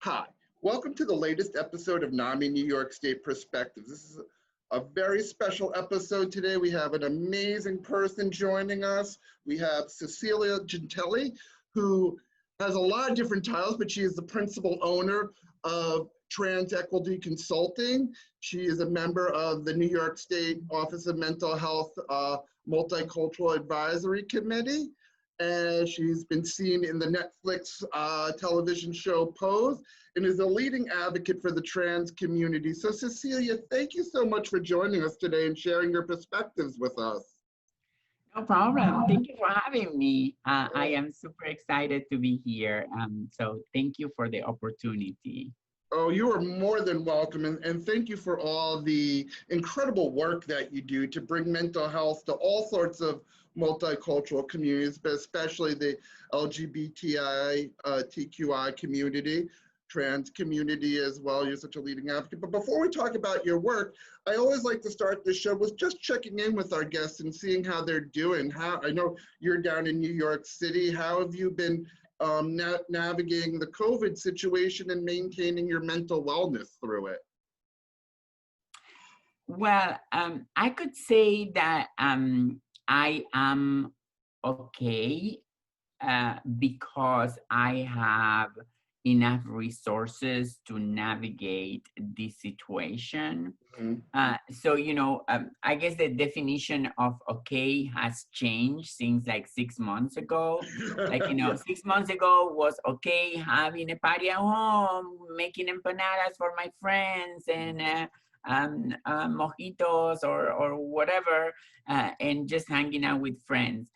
Hi, welcome to the latest episode of NAMI New York State Perspectives. This is a very special episode today. We have an amazing person joining us. We have Cecilia Gentili, who has a lot of different titles, but she is the principal owner of Trans Equity Consulting. She is a member of the New York State Office of Mental Health Multicultural Advisory Committee. And she's been seen in the Netflix television show Pose and is a leading advocate for the trans community. So Cecilia, thank you so much for joining us today and sharing your perspectives with us. No problem. Thank you for having me. I am super excited to be here. So thank you for the opportunity. Oh, you are more than welcome. And thank you for all the incredible work that you do to bring mental health to all sorts of multicultural communities, but especially the LGBTQI community, trans community as well. You're such a leading advocate. But before we talk about your work, I always like to start the show with just checking in with our guests and seeing how they're doing. I know you're down in New York City. How have you been navigating the COVID situation and maintaining your mental wellness through it? Well, I could say that I am okay because I have enough resources to navigate this situation. Mm-hmm. So, you know, I guess the definition of okay has changed since like 6 months ago. Like, you know, Yeah. 6 months ago was okay having a party at home, making empanadas for my friends and mojitos or whatever, and just hanging out with friends.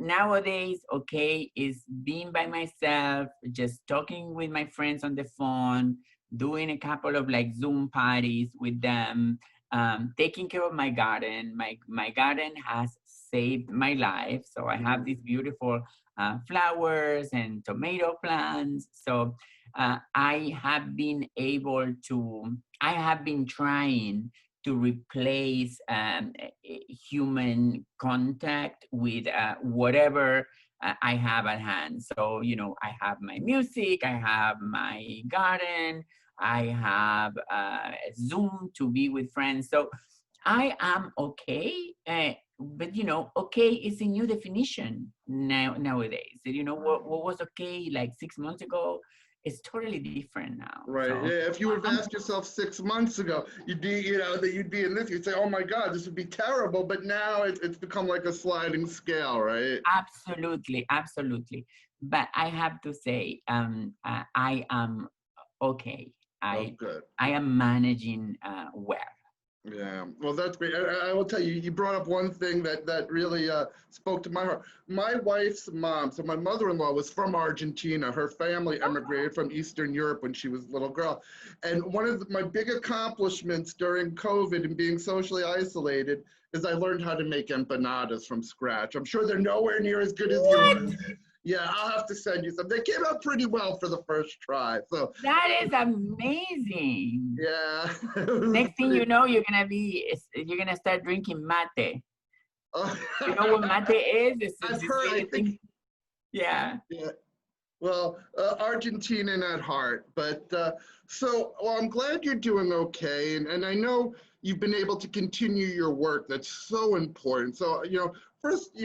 Nowadays, okay, is being by myself, just talking with my friends on the phone, doing a couple of like Zoom parties with them, taking care of my garden. My garden has saved my life. So I have these beautiful flowers and tomato plants. So I have been trying to replace human contact with whatever I have at hand. So, you know, I have my music, I have my garden, I have Zoom to be with friends. So I am okay. But you know, okay is a new definition nowadays. You know, what was okay like 6 months ago is totally different now. Right. So Yeah. If you would have asked yourself 6 months ago, you'd be, that you'd be in this, you'd say, oh my God, this would be terrible. But now it's become like a sliding scale, right? absolutely, absolutely. But I have to say, I am okay. Oh, I good. I am managing well. Yeah, well, that's great. I will tell you, you brought up one thing that really spoke to my heart. My wife's mom, so my mother-in-law was from Argentina. Her family emigrated from Eastern Europe when she was a little girl. And one of my big accomplishments during COVID and being socially isolated is I learned how to make empanadas from scratch. I'm sure they're nowhere near as good as What? yours. Yeah, I'll have to send you some. They came out pretty well for the first try. So That is amazing. yeah, Next thing you know, you're gonna start drinking mate. You know what mate is? It's I've this heard, I little think, thing. Yeah. yeah. Well, Argentinian at heart, but well, I'm glad you're doing okay, and I know you've been able to continue your work. That's so important. So, first,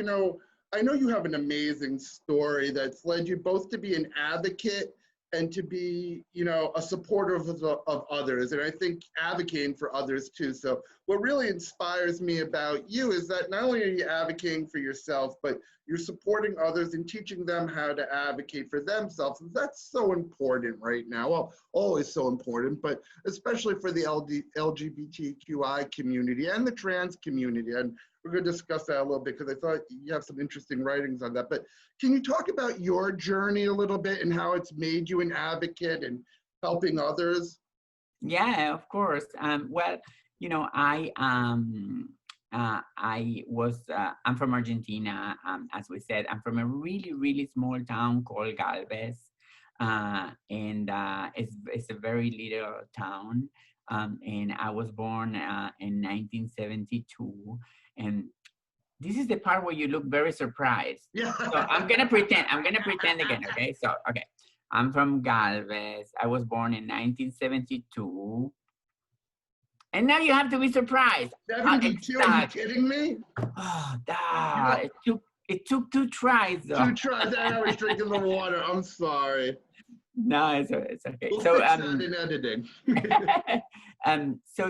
I know you have an amazing story that's led you both to be an advocate and to be, a supporter of others, and I think advocating for others too. So what really inspires me about you is that not only are you advocating for yourself, but you're supporting others and teaching them how to advocate for themselves. And that's so important right now. Well, always so important, but especially for the LGBTQI community and the trans community. And we're going to discuss that a little bit because I thought you have some interesting writings on that. But can you talk about your journey a little bit and how it's made you an advocate and helping others? Yeah, of course. Well, you know, I'm from Argentina. As we said, I'm from a really, really small town called Galvez. And it's a very little town. And I was born in 1972. And this is the part where you look very surprised. Yeah. So I'm gonna pretend again, okay? So, okay. I'm from Galvez. I was born in 1972. And now you have to be surprised. 72? Are you kidding me? Oh, You know, it took 2 tries though. 2 tries, and I was drinking the water. I'm sorry. No, it's okay. We'll So fix that in editing. so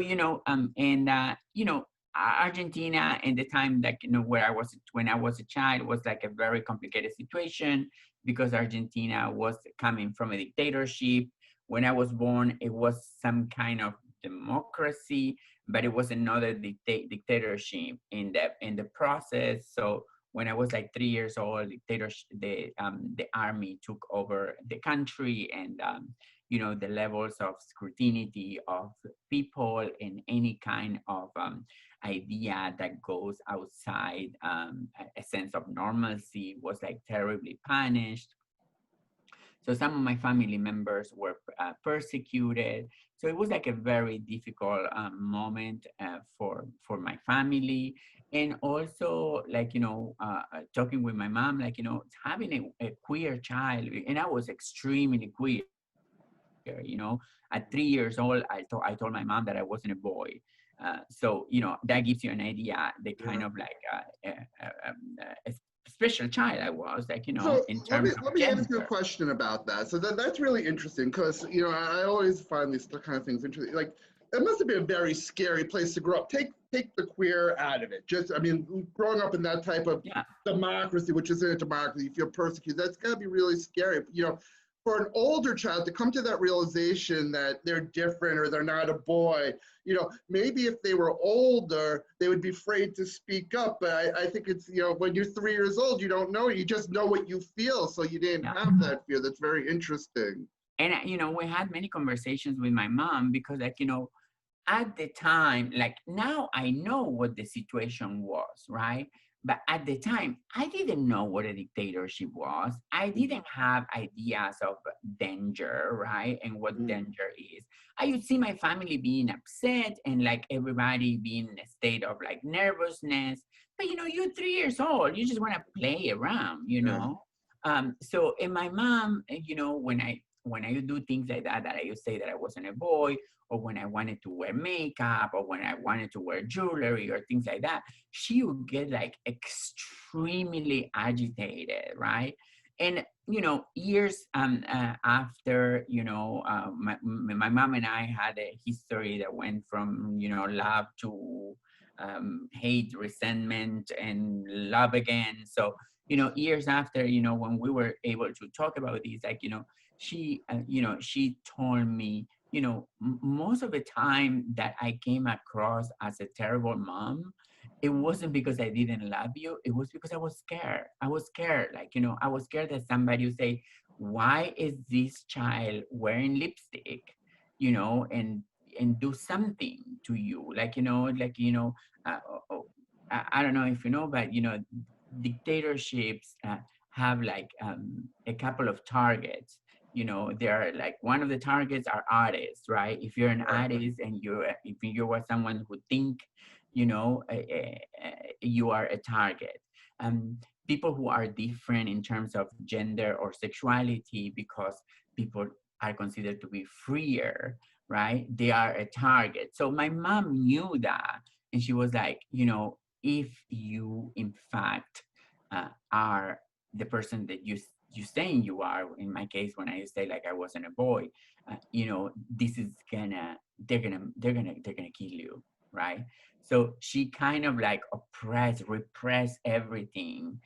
Argentina in the time, like, where I was when I was a child, was like a very complicated situation because Argentina was coming from a dictatorship. When I was born, it was some kind of democracy, but it was another dictatorship in the process. So when I was like 3 years old, the army took over the country, and the levels of scrutiny of people and any kind of idea that goes outside a sense of normalcy was like terribly punished. So some of my family members were persecuted. So it was like a very difficult moment for my family. And also, like, talking with my mom, like, having a queer child. And I was extremely queer, At 3 years old, I told my mom that I wasn't a boy. So, that gives you an idea, the kind of like a special child I was, like, So in let me terms of let me ask you a gender. question about that. So that's really interesting because I always find these kind of things interesting. Like, it must have been a very scary place to grow up. Take the queer out of it. Just, I mean, growing up in that type of Yeah. democracy, which isn't a democracy, you feel persecuted. That's got to be really scary. For an older child to come to that realization that they're different or they're not a boy, maybe if they were older, they would be afraid to speak up. But I think it's, when you're 3 years old, you don't know, you just know what you feel. So you didn't have that fear. That's very interesting. And, we had many conversations with my mom because, like, at the time, like, now I know what the situation was, right? But at the time, I didn't know what a dictatorship was. I didn't have ideas of danger, right? And what danger is. I would see my family being upset and like everybody being in a state of like nervousness. But you're 3 years old. You just want to play around. So, and my mom, when I would do things like that I would say that I wasn't a boy, or when I wanted to wear makeup, or when I wanted to wear jewelry or things like that, she would get like extremely agitated, right? And years after, my mom and I had a history that went from love to hate, resentment, and love again. So years after, when we were able to talk about this, like, she told me, most of the time that I came across as a terrible mom, it wasn't because I didn't love you. It was because I was scared. I was scared. Like, I was scared that somebody would say, why is this child wearing lipstick, and do something to you? Like, uh, I don't know if you know, but, dictatorships have like a couple of targets. There are like, one of the targets are artists, right? If you're an artist and if you are someone who think, you are a target. People who are different in terms of gender or sexuality, because people are considered to be freer, right? They are a target. So my mom knew that, and she was like, if you in fact are the person that you saying you are. In my case, when I say like I wasn't a boy, this is they're gonna kill you, right? So she kind of like repress everything.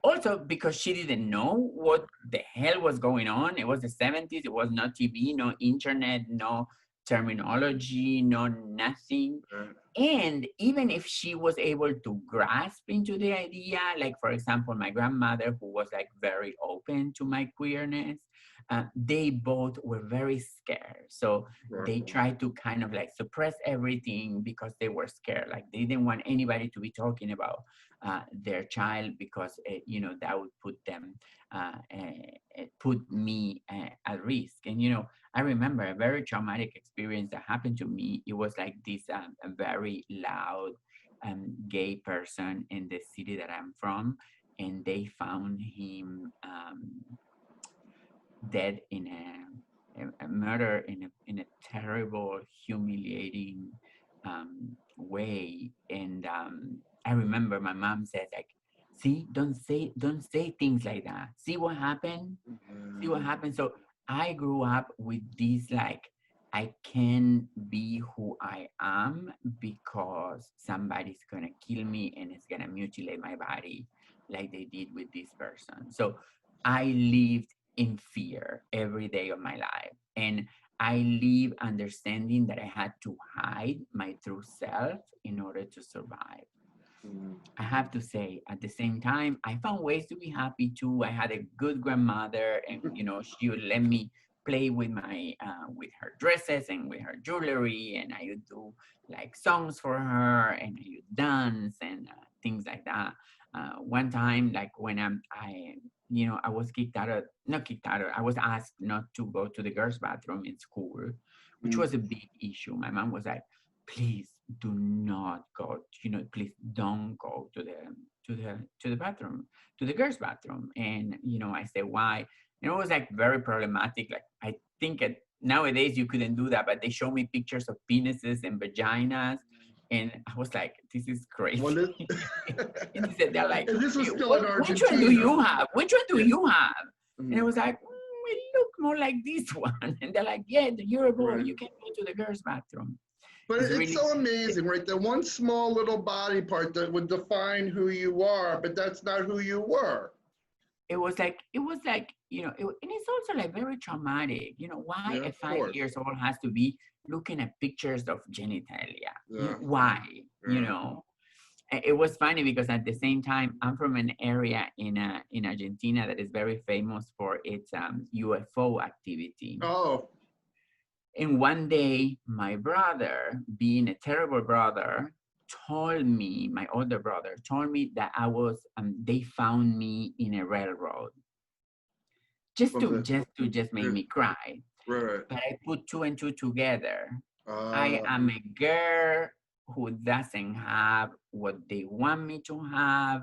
Also because she didn't know what the hell was going on. It was the 70s. It was no TV, no internet, no terminology, no nothing. And even if she was able to grasp into the idea, like, for example, my grandmother, who was like very open to my queerness, they both were very scared. So they tried to kind of like suppress everything because they were scared. Like, they didn't want anybody to be talking about their child, because that would put me at risk. And I remember a very traumatic experience that happened to me. It was like this a very loud gay person in the city that I'm from, and they found him dead in a murder in a terrible, humiliating way. And I remember my mom said, like, see, don't say things like that. See what happened? See what happened? So I grew up with this, like, I can be who I am because somebody's gonna kill me and it's gonna mutilate my body like they did with this person. So I lived in fear every day of my life. And I live understanding that I had to hide my true self in order to survive. I have to say, at the same time, I found ways to be happy too. I had a good grandmother, and she would let me play with my with her dresses and with her jewelry, and I would do like songs for her, and I would dance and things like that. One time, like when I was kicked out of, not kicked out of, I was asked not to go to the girls' bathroom in school, which was a big issue. My mom was like, please do not go, please don't go to the bathroom, to the girls' bathroom. And I said, why? And it was like very problematic. Like, I think nowadays you couldn't do that, but they show me pictures of penises and vaginas, and I was like, this is crazy. What is? And they're like, And this was still in which one do you have? Which one do you have? Mm. And I was like, it look more like this one. And they're like, yeah, you're a boy, Right. you can go to the girls' bathroom. But it's really so amazing, right? The one small little body part that would define who you are, but that's not who you were. It was like, and it's also like very traumatic. Why Yeah, a of 5 course. years old has to be looking at pictures of genitalia? Yeah. Why? Yeah. It was funny because at the same time, I'm from an area in Argentina that is very famous for its UFO activity. Oh. And one day, my brother, being a terrible brother, told me, my older brother told me that they found me in a railroad, just to make me cry. Right. But I put two and two together. I Uh, am a girl who doesn't have what they want me to have.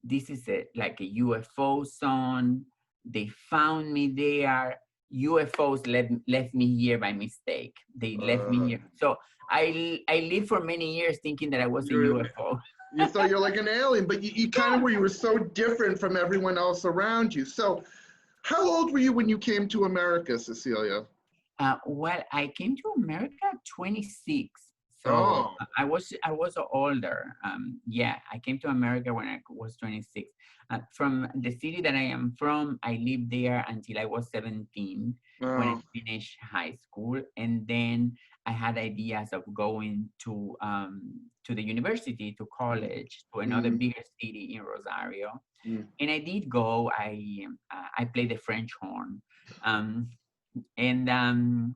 This is like a UFO zone. They found me there. UFOs left me here by mistake. They left me here. So I lived for many years thinking that I was a UFO. You thought you're like an alien, but you kind of were. You were so different from everyone else around you. So, how old were you when you came to America, Cecilia? Well, I came to America at 26. So Oh. I was older. Yeah, I came to America when I was 26. From the city that I am from, I lived there until I was 17 when I finished high school, and then I had ideas of going to the university, to college, to another bigger city in Rosario, and I did go. I played the French horn, and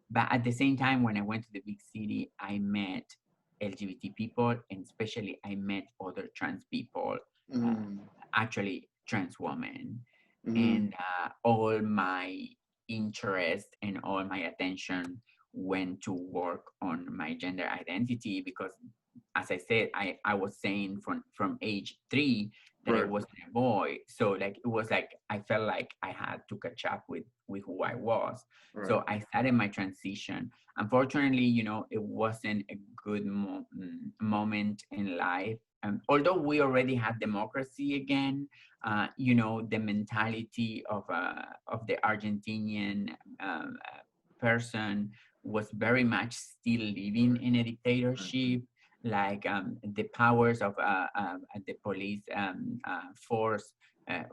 but at the same time, when I went to the big city, I met LGBT people, and especially I met other trans people, actually trans women. And all my interest and all my attention went to work on my gender identity, because, as I said, I was saying from age 3 that I wasn't a boy. So like, it was like, I felt like I had to catch up with who I was. So I started my transition. Unfortunately, it wasn't a good moment in life. Although we already had democracy again, the mentality of the Argentinian person was very much still living in a dictatorship. Like, the powers of the police force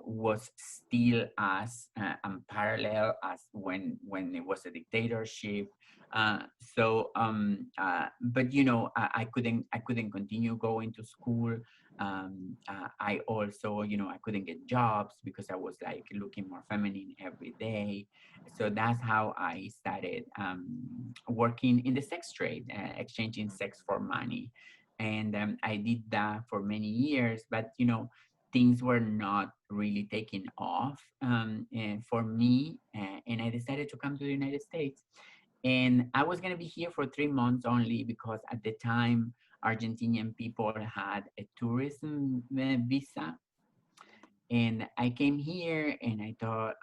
was still as unparalleled as when it was a dictatorship. But I couldn't continue going to school. I also, I couldn't get jobs because I was like looking more feminine every day. So that's how I started working in the sex trade, exchanging sex for money. And I did that for many years, but things were not really taking off for me, and I decided to come to the United States. And I was going to be here for 3 months only, because at the time, Argentinian people had a tourism visa. And I came here and I thought,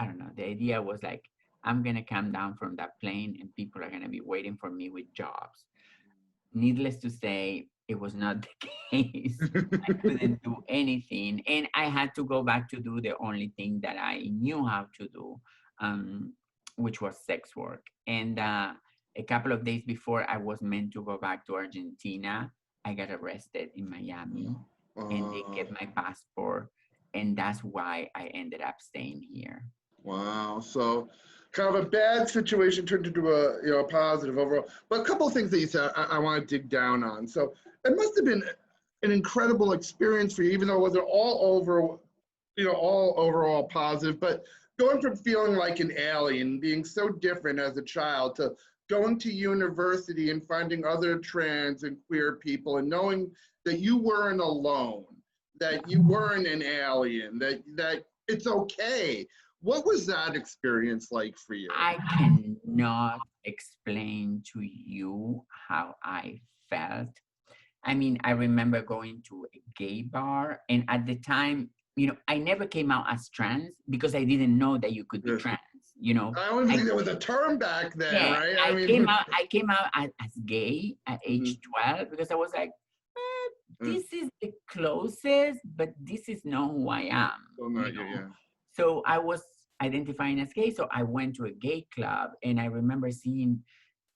I don't know, the idea was like, I'm gonna come down from that plane and people are gonna be waiting for me with jobs. Needless to say, it was not the case. I couldn't do anything. And I had to go back to do the only thing that I knew how to do, um, which was sex work. And a couple of days before I was meant to go back to Argentina, I got arrested in Miami and they kept my passport. And that's why I ended up staying here. Wow. So kind of a bad situation turned into a positive overall. But a couple of things that you said I want to dig down on. So it must have been an incredible experience for you, even though it wasn't all overall positive, but going from feeling like an alien, being so different as a child, to going to university and finding other trans and queer people and knowing that you weren't alone, that you weren't an alien, that it's okay. What was that experience like for you? I cannot explain to you how I felt. I mean, I remember going to a gay bar, and at the time, I never came out as trans because I didn't know that you could be trans. I don't think there was a term back then, yeah, right? I came out as gay at age 12 because I was like, this is the closest, but this is not who I am. So I was identifying as gay, so I went to a gay club, and I remember seeing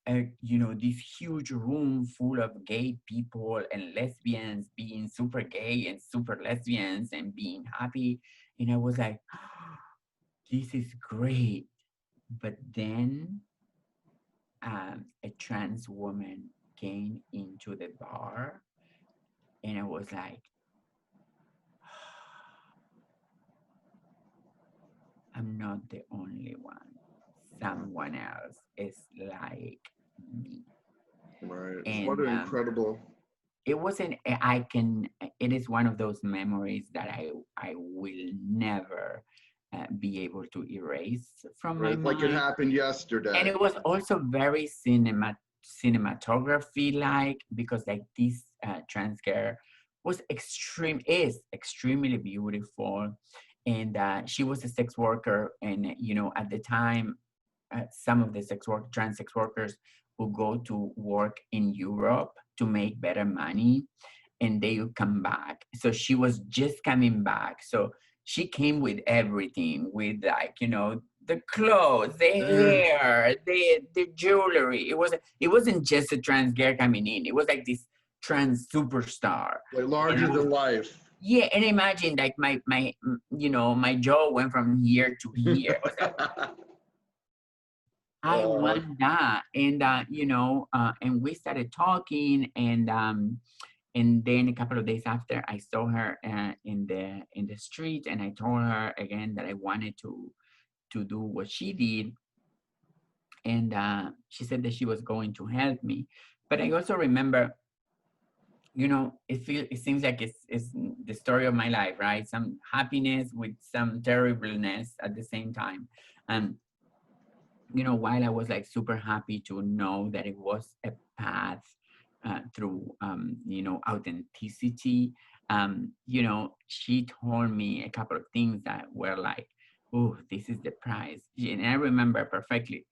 this huge room full of gay people and lesbians being super gay and super lesbians and being happy. And I was like, this is great. But then a trans woman came into the bar, and I was like, I'm not the only one. Someone else is like me. Right. And what an incredible. It wasn't. It is one of those memories that I will never be able to erase from my mind. Like it happened yesterday. And it was also very cinematography like, because like this trans girl is extremely beautiful, and she was a sex worker, and at the time some of the trans sex workers would go to work in Europe to make better money, and they would come back. So she was just coming back. So she came with everything, with like, the clothes, the hair, the jewelry. It wasn't just a trans girl coming in. It was like this trans superstar. Like larger than life. Yeah, and imagine like my my jaw went from here to here. I want that, and and we started talking, and then a couple of days after, I saw her in the street, and I told her again that I wanted to do what she did, and she said that she was going to help me. But I also remember, it seems like it's the story of my life, right? Some happiness with some terribleness at the same time. While I was like super happy to know that it was a path through, authenticity, she told me a couple of things that were like, oh, this is the price. And I remember perfectly.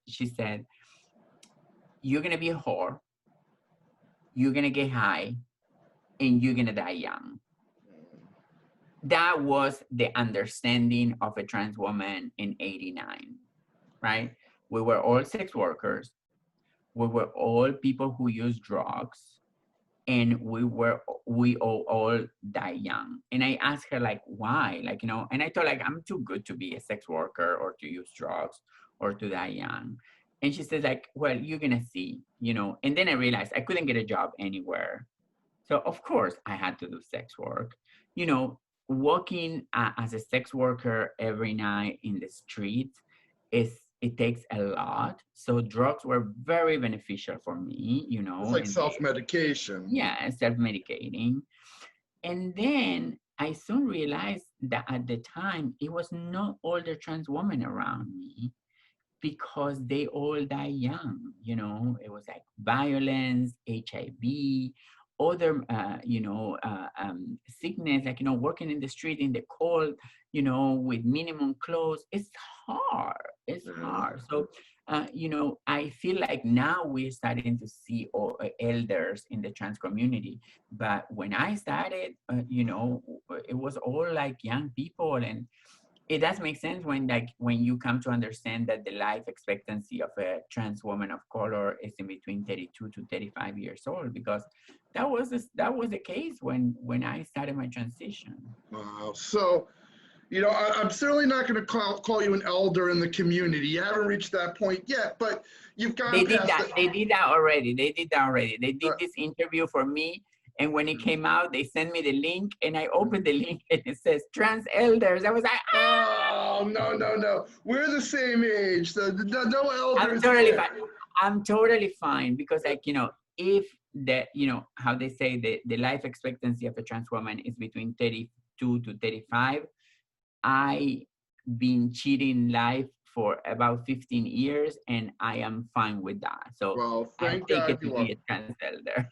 She said, you're going to be a whore, you're going to get high, and you're going to die young. That was the understanding of a trans woman in 89. Right? We were all sex workers. We were all people who use drugs, and we all die young. And I asked her like, why? Like, and I thought like, I'm too good to be a sex worker or to use drugs or to die young. And she says like, well, you're gonna see, and then I realized I couldn't get a job anywhere. So of course I had to do sex work, working as a sex worker every night in the street it takes a lot. So drugs were very beneficial for me, It's like self-medication. Yeah, self-medicating. And then I soon realized that at the time, it was not all the trans women around me, because they all die young, It was like violence, HIV, other, sickness, like, working in the street in the cold, with minimum clothes. It's hard. It's hard. So, I feel like now we're starting to see elders in the trans community. But when I started, it was all like young people, and it does make sense when you come to understand that the life expectancy of a trans woman of color is in between 32 to 35 years old, because that was the case when I started my transition. Wow. So, I'm certainly not going to call you an elder in the community. You haven't reached that point yet, but you've gone They did past that. it. They did that already. They did this interview for me. And when it came out, they sent me the link, and I opened the link, and it says trans elders. I was like, oh, no. We're the same age. So no elders totally here. fine. I'm totally fine, because, like, if how they say the life expectancy of a trans woman is between 32 to 35, I been cheating life for about 15 years, and I am fine with that. So Well, I thank take God it to you be are. a trans elder.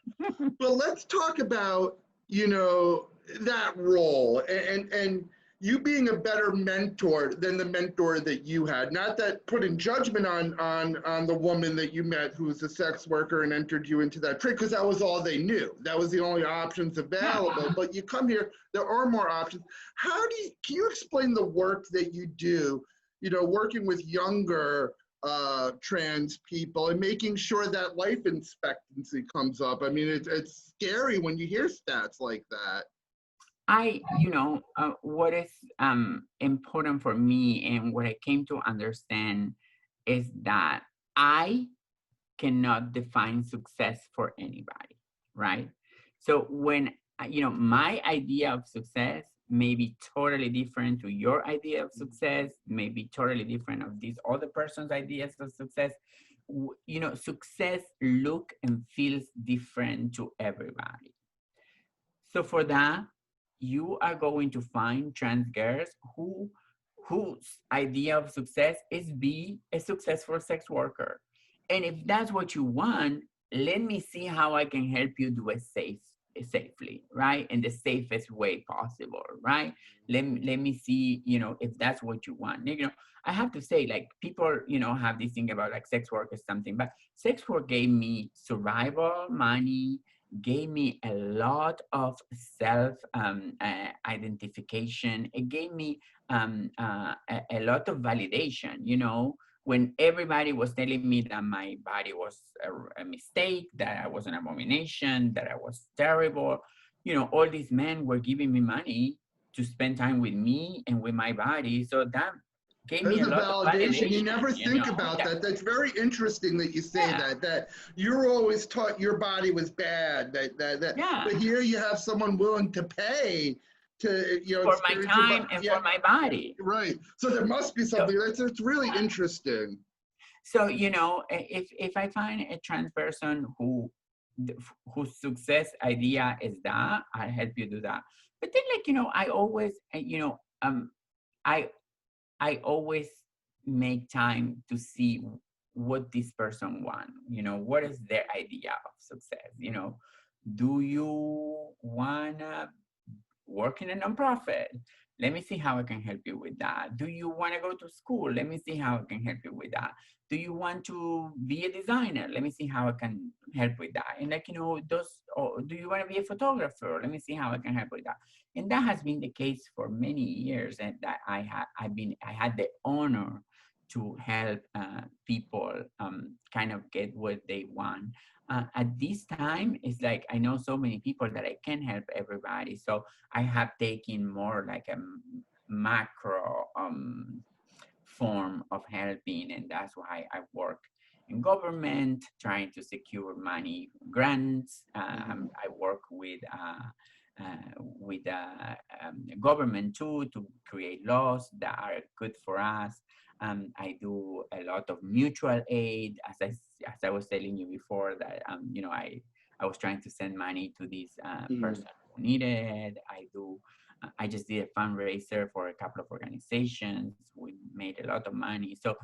Well, let's talk about, that role and you being a better mentor than the mentor that you had. Not that putting judgment on the woman that you met who was a sex worker and entered you into that trade, because that was all they knew. That was the only options available. But you come here, there are more options. Can you explain the work that you do, working with younger trans people and making sure that life expectancy comes up? I mean, it's scary when you hear stats like that. What is important for me, and what I came to understand, is that I cannot define success for anybody, right? So when, my idea of success may be totally different to your idea of success, may be totally different of this other person's ideas of success. Success look and feels different to everybody. So for that, you are going to find trans girls whose idea of success is be a successful sex worker. And if that's what you want, let me see how I can help you do it safely, right? In the safest way possible, right? Let me see, if that's what you want. I have to say, like, people, have this thing about like sex work or something, but sex work gave me survival, money, gave me a lot of self identification. It gave me a lot of validation, when everybody was telling me that my body was a mistake, that I was an abomination, that I was terrible. All these men were giving me money to spend time with me and with my body. So that gave me There's a a lot of validation. You validation. never think about that. That's very interesting that you say that you're always taught your body was bad, but here you have someone willing to pay to, for my time and for my body. Right. So there must be something. That's really interesting. So, if I find a trans person whose success idea is that, I'll help you do that. But then, like, I always, I always make time to see what this person wants. What is their idea of success? Do you wanna work in a nonprofit? Let me see how I can help you with that. Do you want to go to school? Let me see how I can help you with that. Do you want to be a designer? Let me see how I can help with that. And, like, do you want to be a photographer? Let me see how I can help with that. And that has been the case for many years, and that I had the honor to help people kind of get what they want. At this time, it's like I know so many people that I can help everybody. So I have taken more like a macro form of helping, and that's why I work in government, trying to secure money, grants. I work with government too, to create laws that are good for us. I do a lot of mutual aid, as I was telling you before, that I was trying to send money to this person who needed. I just did a fundraiser for a couple of organizations. We made a lot of money. So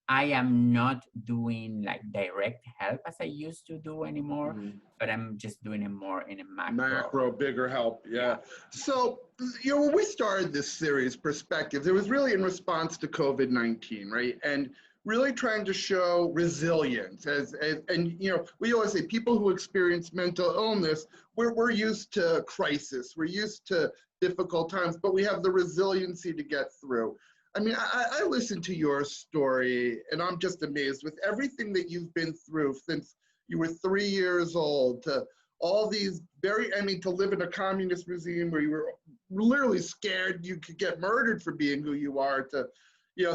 I am not doing like direct help as I used to do anymore, but I'm just doing it more in a Macro, bigger help, yeah. Yeah. So, when we started this series, Perspectives, it was really in response to COVID-19, right? And really trying to show resilience and we always say people who experience mental illness, we're used to crisis, we're used to difficult times, but we have the resiliency to get through. I mean, I listened to your story and I'm just amazed with everything that you've been through since you were 3 years old to all these to live in a communist regime where you were literally scared you could get murdered for being who you are, to,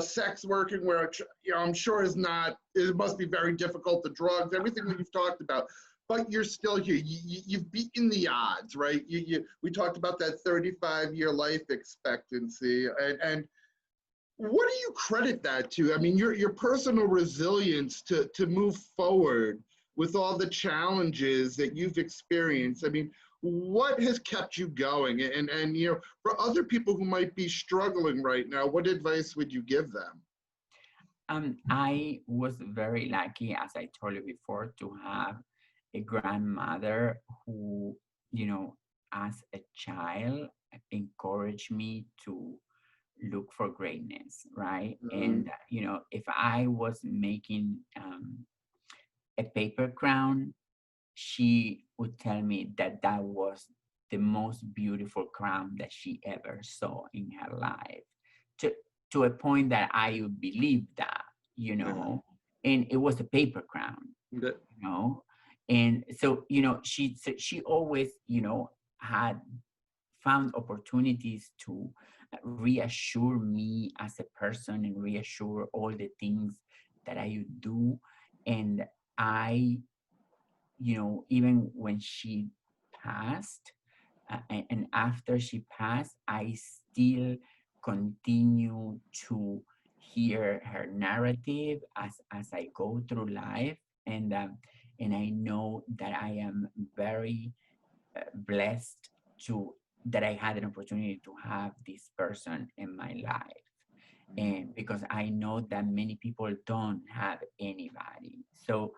sex working where, I'm sure it must be very difficult, the drugs, everything that you've talked about, but you're still here. You've beaten the odds, right? We talked about that 35-year life expectancy, and what do you credit that to? I mean, your personal resilience to move forward with all the challenges that you've experienced. I mean, what has kept you going? And for other people who might be struggling right now, what advice would you give them? I was very lucky, as I told you before, to have a grandmother who, as a child, encouraged me to look for greatness, right? And, if I was making a paper crown, she would tell me that that was the most beautiful crown that she ever saw in her life, to a point that I would believe that, and it was a paper crown, and so, she always, had found opportunities to reassure me as a person and reassure all the things that I would do. And I, even when she passed, and after she passed, I still continue to hear her narrative as I go through life. And I know that I am very blessed that I had an opportunity to have this person in my life. And because I know that many people don't have anybody. So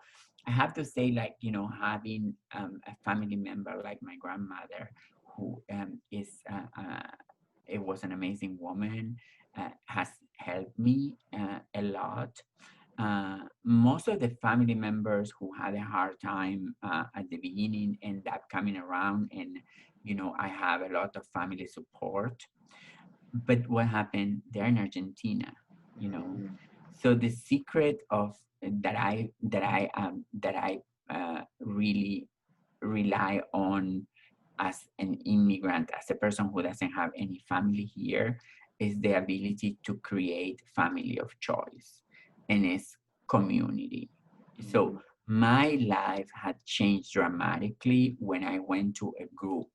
I have to say, like, having a family member like my grandmother, who it was an amazing woman, has helped me a lot. Most of the family members who had a hard time at the beginning end up coming around, and I have a lot of family support. But what happened? They're in Argentina, So the secret of that I really rely on as an immigrant, as a person who doesn't have any family here, is the ability to create family of choice, and it's community. So my life had changed dramatically when I went to a group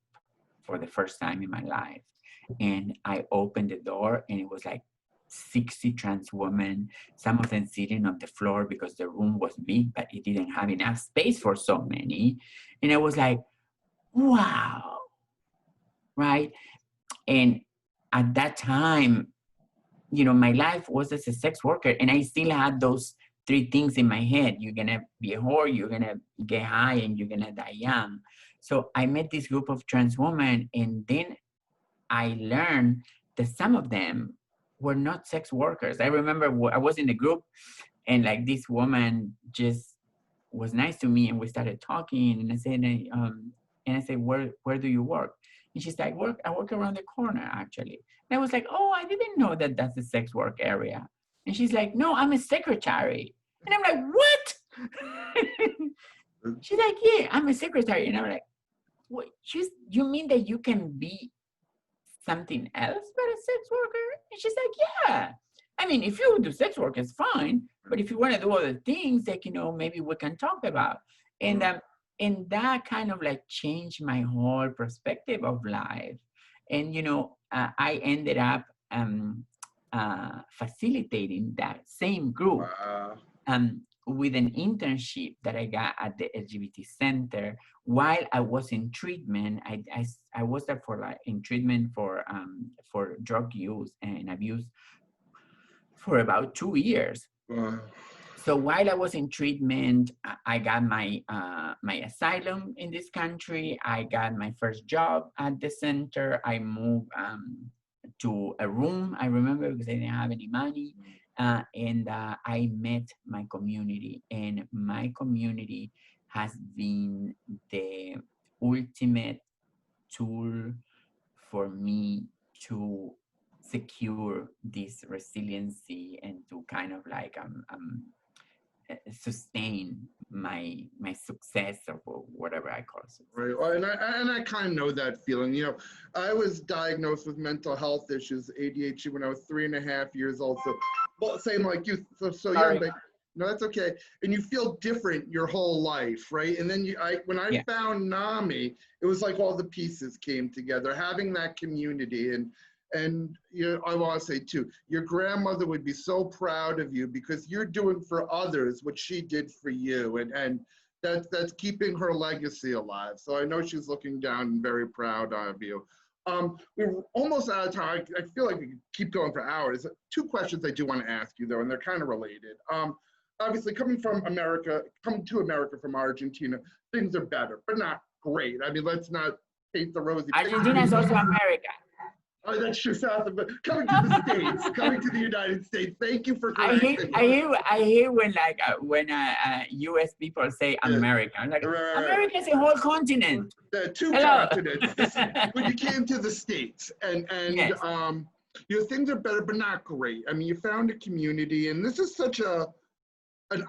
for the first time in my life. And I opened the door and it was like 60 trans women, some of them sitting on the floor because the room was big, but it didn't have enough space for so many. And I was like, wow, right? And at that time, my life was as a sex worker, and I still had those three things in my head. You're gonna be a whore, you're gonna get high, and you're gonna die young. So I met this group of trans women, and then I learned that some of them were not sex workers. I remember I was in a group, and like this woman just was nice to me, and we started talking, and I said, where do you work? And she's like, I work around the corner, actually. And I was like, oh, I didn't know that that's the sex work area. And she's like, no, I'm a secretary. And I'm like, what? She's like, yeah, I'm a secretary. And I'm like, what? You mean that you can be something else but a sex worker? And she's like, yeah. I mean, if you do sex work, it's fine. But if you want to do other things, like, maybe we can talk about. And that kind of like changed my whole perspective of life. And, I ended up facilitating that same group. With an internship that I got at the LGBT center while I was in treatment. I was there in treatment for drug use and abuse for about 2 years. So while I was in treatment, I got my my asylum in this country. I got my first job at the center. I moved to a room, I remember, because I didn't have any money. And I met my community, and my community has been the ultimate tool for me to secure this resiliency and to kind of like sustain my success, or whatever I call success. Right. Well, and I kind of know that feeling. You know, I was diagnosed with mental health issues, ADHD, when I was 3.5 years old. So, well, same like you, so young, but no, that's okay. And you feel different your whole life, right? And then when I found NAMI, it was like all the pieces came together. Having that community, and you know, I want to say too, your grandmother would be so proud of you because you're doing for others what she did for you, and that's keeping her legacy alive. So I know she's looking down and very proud of you. We're almost out of time. I feel like we could keep going for hours. 2 questions I do want to ask you though, and they're kind of related. Obviously, coming to America from Argentina, things are better, but not great. I mean, let's not paint the rosy picture. Argentina is also America. Oh, that's true, South America. Coming to the States, coming to the United States. Thank you for correcting. I hear when U.S. people say America. I'm like, America is a whole continent. 2 continents. When you came to the States, and yes. You know, things are better, but not great. I mean, you found a community, and this is such an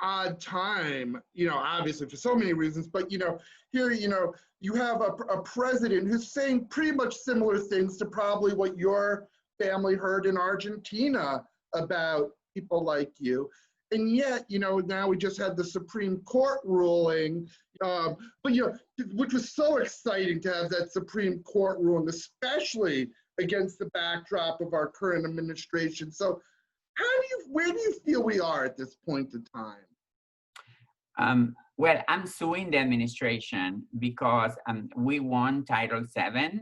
odd time, you know, obviously for so many reasons, but you know, here, you know, you have a president who's saying pretty much similar things to probably what your family heard in Argentina about people like you. And yet, you know, now we just had the Supreme Court ruling, but you know, which was so exciting to have that Supreme Court ruling, especially against the backdrop of our current administration. So where do you feel we are at this point in time? Well, I'm suing the administration because we won Title VII,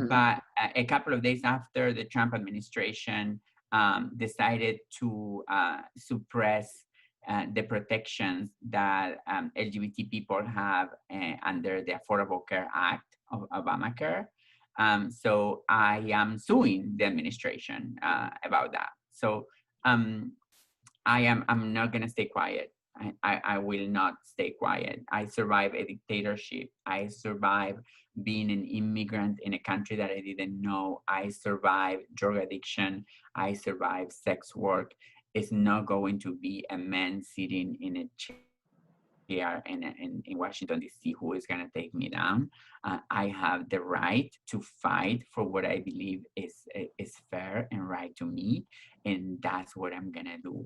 but a couple of days after, the Trump administration decided to suppress the protections that LGBT people have under the Affordable Care Act of Obamacare. So I am suing the administration about that. So I'm not gonna stay quiet. I will not stay quiet. I survived a dictatorship. I survived being an immigrant in a country that I didn't know. I survived drug addiction. I survived sex work. It's not going to be a man sitting in a chair in Washington, D.C. who is going to take me down. I have the right to fight for what I believe is fair and right to me, and that's what I'm going to do.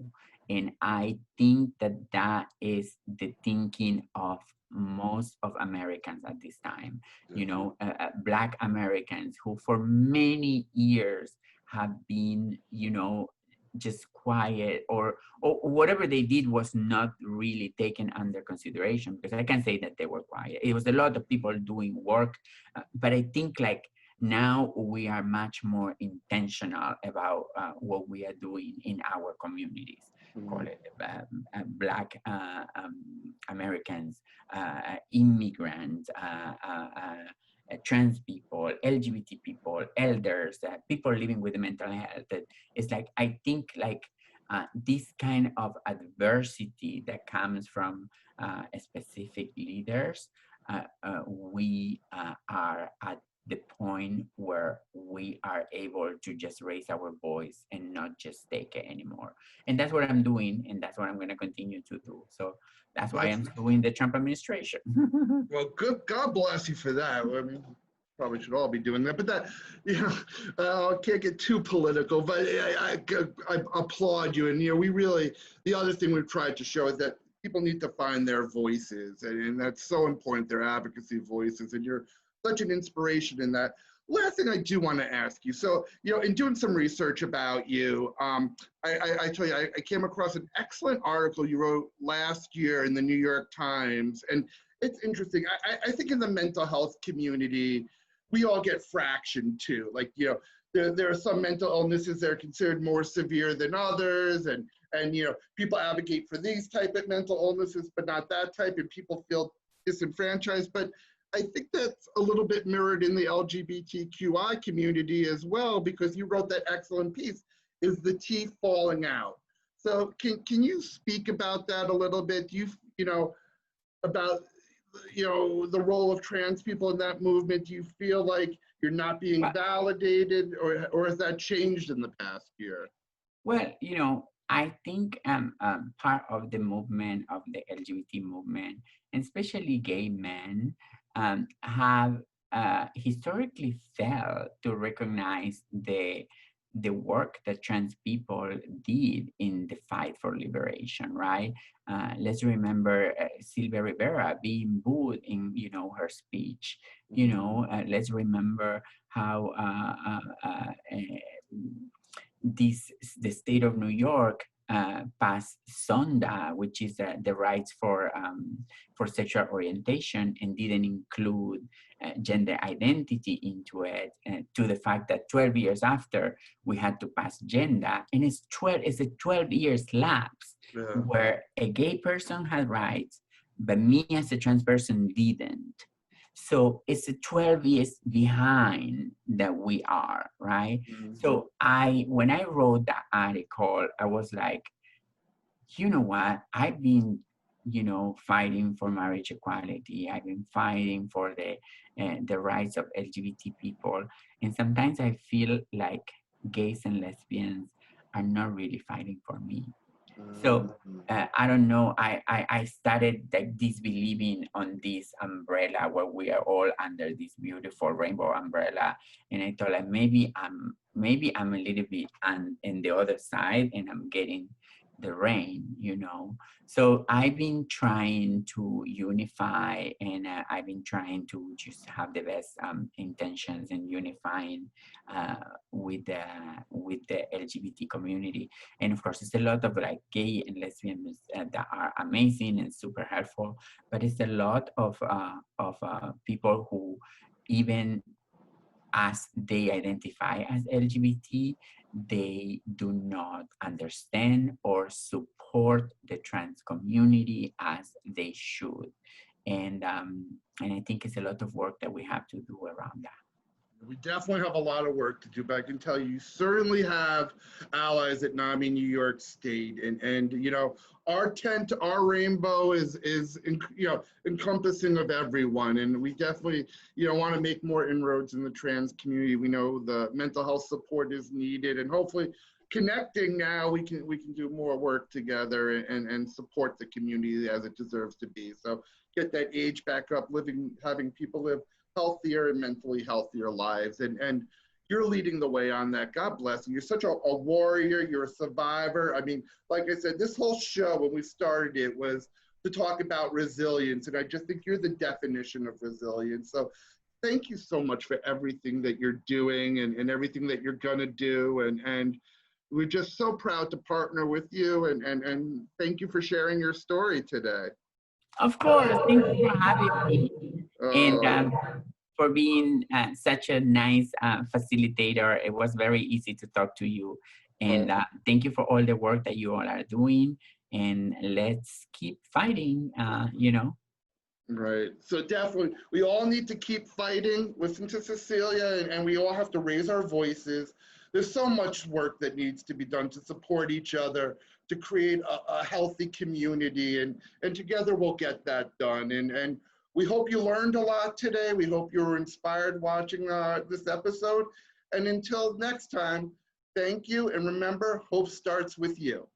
And I think that is the thinking of most of Americans at this time. You know, Black Americans who for many years have been, you know, just quiet, or whatever they did was not really taken under consideration, because I can say that they were quiet. It was a lot of people doing work, but I think like now we are much more intentional about what we are doing in our communities. Call it Black Americans, immigrants, trans people, LGBT people, elders, people living with mental health. It's like, I think like this kind of adversity that comes from specific leaders, we are at the point where we are able to just raise our voice and not just take it anymore. And that's what I'm doing, and that's what I'm going to continue to do. So that's why I'm suing the Trump administration. Well, good. God bless you for that. I mean, probably should all be doing that, but that, you know, I can't get too political, but I applaud you. And, you know, we really, the other thing we've tried to show is that people need to find their voices, and that's so important, their advocacy voices, and you're such an inspiration in that. Last thing I do want to ask you, so, you know, in doing some research about you, I tell you, I came across an excellent article you wrote last year in the New York Times, and it's interesting. I think in the mental health community, we all get fractioned too. Like, you know, there are some mental illnesses that are considered more severe than others, and you know, people advocate for these type of mental illnesses, but not that type, and people feel disenfranchised. But I think that's a little bit mirrored in the LGBTQI community as well, because you wrote that excellent piece, is the teeth falling out. So can you speak about that a little bit? You know, about, you know, the role of trans people in that movement. Do you feel like you're not being validated, or has that changed in the past year? Well, you know, I think part of the movement, of the LGBT movement, and especially gay men, have historically failed to recognize the work that trans people did in the fight for liberation, right? Let's remember Sylvia Rivera being booed in, you know, her speech. You know, let's remember how the state of New York passed SONDA, which is the rights for sexual orientation, and didn't include gender identity into it, to the fact that 12 years after we had to pass gender, and it's a 12 years lapse where a gay person had rights, but me as a trans person didn't. So it's a 12 years behind that we are, right? Mm-hmm. So when I wrote that article, I was like, you know what? I've been, you know, fighting for marriage equality. I've been fighting for the rights of LGBT people. And sometimes I feel like gays and lesbians are not really fighting for me. So I don't know, I started like disbelieving on this umbrella where we are all under this beautiful rainbow umbrella. And I thought like maybe I'm a little bit on the other side and I'm getting the rain, you know. So I've been trying to unify, and I've been trying to just have the best intentions and unifying with the LGBT community. And of course, it's a lot of like gay and lesbians that are amazing and super helpful, but it's a lot of people who, even as they identify as LGBT, they do not understand or support the trans community as they should. And I think it's a lot of work that we have to do around that. We definitely have a lot of work to do, but I can tell you certainly have allies at NAMI New York State, and you know, our tent, our rainbow is you know, encompassing of everyone, and we definitely, you know, want to make more inroads in the trans community. We know the mental health support is needed, and hopefully connecting now we can do more work together and support the community as it deserves to be. So get that age back up, having people live healthier and mentally healthier lives, and you're leading the way on that. God bless you. You're such a warrior. You're a survivor. I mean, like I said, this whole show when we started it was to talk about resilience, and I just think you're the definition of resilience. So thank you so much for everything that you're doing and everything that you're gonna do, and we're just so proud to partner with you, and thank you for sharing your story today. Of course, thank you for having me, and for being such a nice facilitator. It was very easy to talk to you, and thank you for all the work that you all are doing, and let's keep fighting, you know. Right, so definitely, we all need to keep fighting, listen to Cecilia, and we all have to raise our voices. There's so much work that needs to be done to support each other, to create a healthy community, and together we'll get that done. And we hope you learned a lot today. We hope you were inspired watching this episode. And until next time, thank you. And remember, hope starts with you.